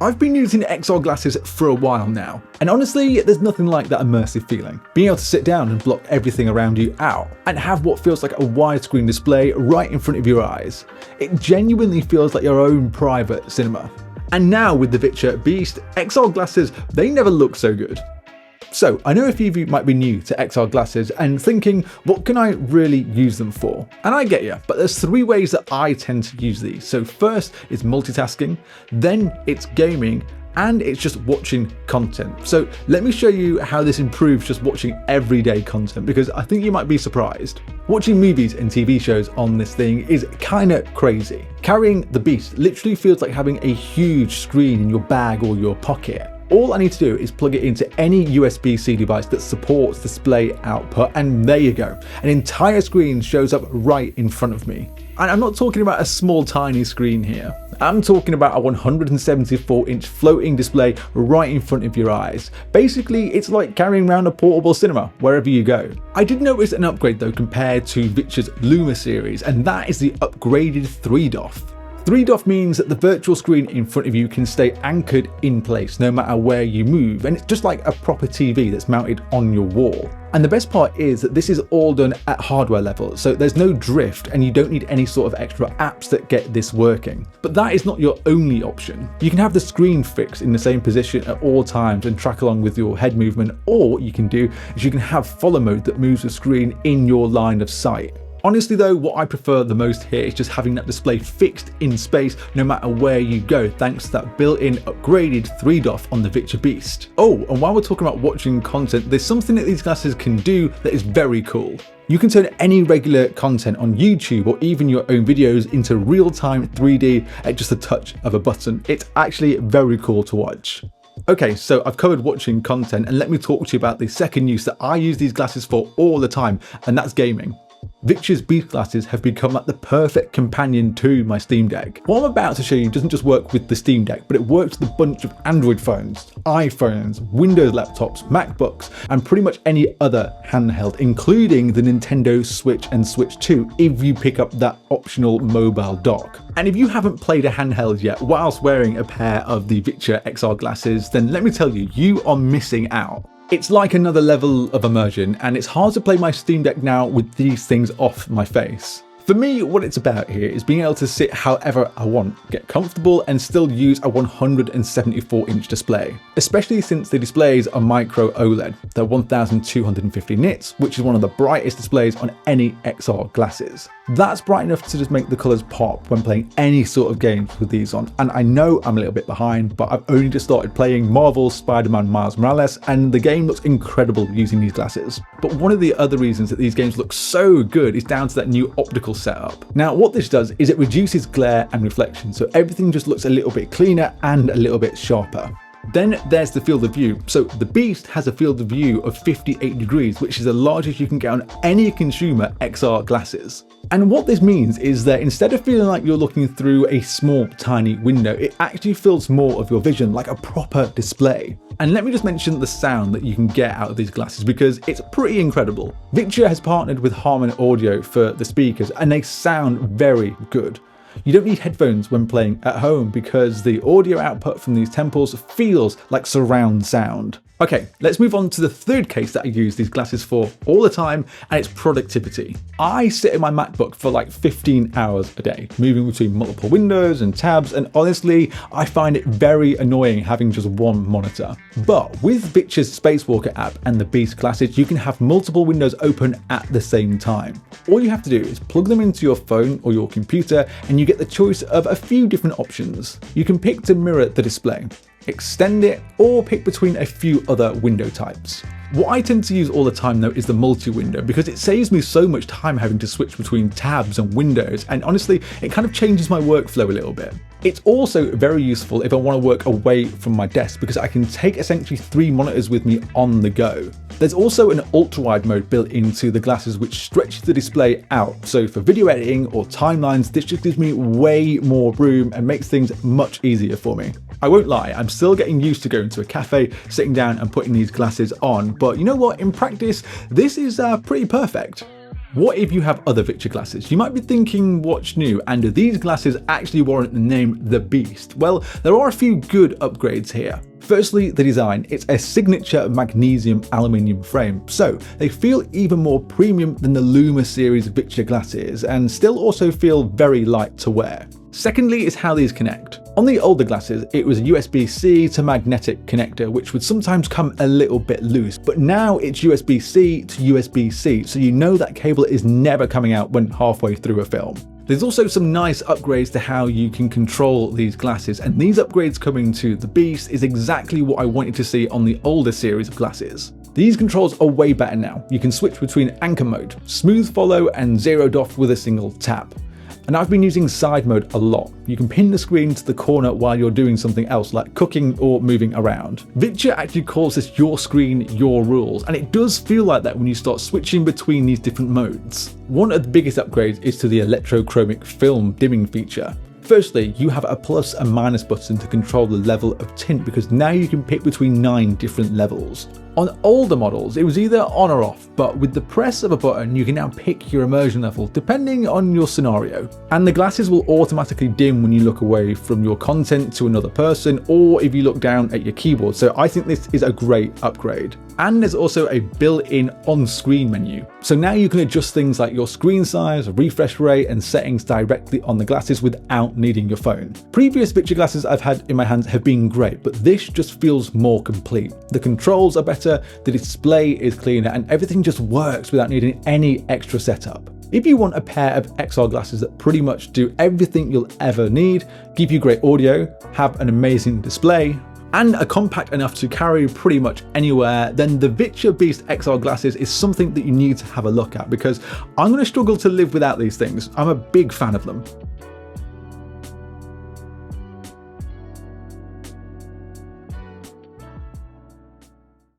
I've been using XR glasses for a while now, and honestly, there's nothing like that immersive feeling. Being able to sit down and block everything around you out, and have what feels like a widescreen display right in front of your eyes. It genuinely feels like your own private cinema. And now with the VITURE Beast XR glasses, they never look so good. So, I know a few of you might be new to XR glasses and thinking, what can I really use them for? And I get you, but there's three ways that I tend to use these. So first is multitasking, then it's gaming, and it's just watching content. So let me show you how this improves just watching everyday content, because I think you might be surprised. Watching movies and TV shows on this thing is kinda crazy. Carrying the Beast literally feels like having a huge screen in your bag or your pocket. All I need to do is plug it into any USB-C device that supports display output, and there you go. An entire screen shows up right in front of me. And I'm not talking about a small tiny screen here. I'm talking about a 174-inch floating display right in front of your eyes. Basically, it's like carrying around a portable cinema wherever you go. I did notice an upgrade though compared to VITURE's Luma series, and that is the upgraded 3DoF. 3DoF means that the virtual screen in front of you can stay anchored in place no matter where you move, and it's just like a proper TV that's mounted on your wall. And the best part is that this is all done at hardware level, so there's no drift and you don't need any sort of extra apps that get this working. But that is not your only option. You can have the screen fixed in the same position at all times and track along with your head movement, or what you can do is you can have follow mode that moves the screen in your line of sight. Honestly though, what I prefer the most here is just having that display fixed in space no matter where you go, thanks to that built-in upgraded 3DoF on the VITURE Beast. Oh, and while we're talking about watching content, there's something that these glasses can do that is very cool. You can turn any regular content on YouTube or even your own videos into real-time 3D at just a touch of a button. It's actually very cool to watch. Okay, so I've covered watching content, and let me talk to you about the second use that I use these glasses for all the time, and that's gaming. VITURE's Beast glasses have become like the perfect companion to my Steam Deck. What I'm about to show you doesn't just work with the Steam Deck, but it works with a bunch of Android phones, iPhones, Windows laptops, MacBooks, and pretty much any other handheld, including the Nintendo Switch and Switch 2 if you pick up that optional mobile dock. And if you haven't played a handheld yet whilst wearing a pair of the VITURE XR glasses, then let me tell you, you are missing out. It's like another level of immersion, and it's hard to play my Steam Deck now with these things off my face. For me, what it's about here is being able to sit however I want, get comfortable, and still use a 174-inch display, especially since the displays are micro-OLED. They're 1250 nits, which is one of the brightest displays on any XR glasses. That's bright enough to just make the colours pop when playing any sort of games with these on. And I know I'm a little bit behind, but I've only just started playing Marvel's Spider-Man Miles Morales, and the game looks incredible using these glasses. But one of the other reasons that these games look so good is down to that new optical setup. Now, what this does is it reduces glare and reflection, so everything just looks a little bit cleaner and a little bit sharper. Then there's the field of view. So the Beast has a field of view of 58 degrees, which is the largest you can get on any consumer XR glasses. And what this means is that instead of feeling like you're looking through a small, tiny window, it actually fills more of your vision like a proper display. And let me just mention the sound that you can get out of these glasses, because it's pretty incredible. VITURE has partnered with Harman Audio for the speakers, and they sound very good. You don't need headphones when playing at home because the audio output from these temples feels like surround sound. Okay, let's move on to the third case that I use these glasses for all the time, and it's productivity. I sit in my MacBook for like 15 hours a day, moving between multiple windows and tabs, and honestly, I find it very annoying having just one monitor. But with VITURE's Spacewalker app and the Beast glasses, you can have multiple windows open at the same time. All you have to do is plug them into your phone or your computer, and you get the choice of a few different options. You can pick to mirror the display, extend it, or pick between a few other window types. What I tend to use all the time though is the multi-window, because it saves me so much time having to switch between tabs and windows, and honestly, it kind of changes my workflow a little bit. It's also very useful if I want to work away from my desk, because I can take essentially 3 monitors with me on the go. There's also an ultra-wide mode built into the glasses which stretches the display out, so for video editing or timelines, this just gives me way more room and makes things much easier for me. I won't lie, I'm still getting used to going to a cafe, sitting down and putting these glasses on, but you know what, in practice, this is pretty perfect. What if you have other VITURE glasses? You might be thinking, what's new, and do these glasses actually warrant the name The Beast? Well, there are a few good upgrades here. Firstly, the design. It's a signature magnesium aluminium frame, so they feel even more premium than the Luma series VITURE glasses, and still also feel very light to wear. Secondly is how these connect. On the older glasses, it was a USB-C to magnetic connector, which would sometimes come a little bit loose, but now it's USB-C to USB-C, so you know that cable is never coming out when halfway through a film. There's also some nice upgrades to how you can control these glasses, and these upgrades coming to the Beast is exactly what I wanted to see on the older series of glasses. These controls are way better now. You can switch between anchor mode, smooth follow, and zeroed off with a single tap. And I've been using side mode a lot. You can pin the screen to the corner while you're doing something else like cooking or moving around. VITURE actually calls this your screen, your rules, and it does feel like that when you start switching between these different modes. One of the biggest upgrades is to the electrochromic film dimming feature. Firstly, you have a plus and minus button to control the level of tint because now you can pick between 9 different levels. On older models, it was either on or off, but with the press of a button, you can now pick your immersion level depending on your scenario. And the glasses will automatically dim when you look away from your content to another person, or if you look down at your keyboard. So I think this is a great upgrade. And there's also a built-in on-screen menu. So now you can adjust things like your screen size, refresh rate, and settings directly on the glasses without needing your phone. Previous VITURE glasses I've had in my hands have been great, but this just feels more complete. The controls are better, the display is cleaner, and everything just works without needing any extra setup. If you want a pair of XR glasses that pretty much do everything you'll ever need, give you great audio, have an amazing display, and are compact enough to carry pretty much anywhere, then the VITURE Beast XR glasses is something that you need to have a look at, because I'm going to struggle to live without these things. I'm a big fan of them.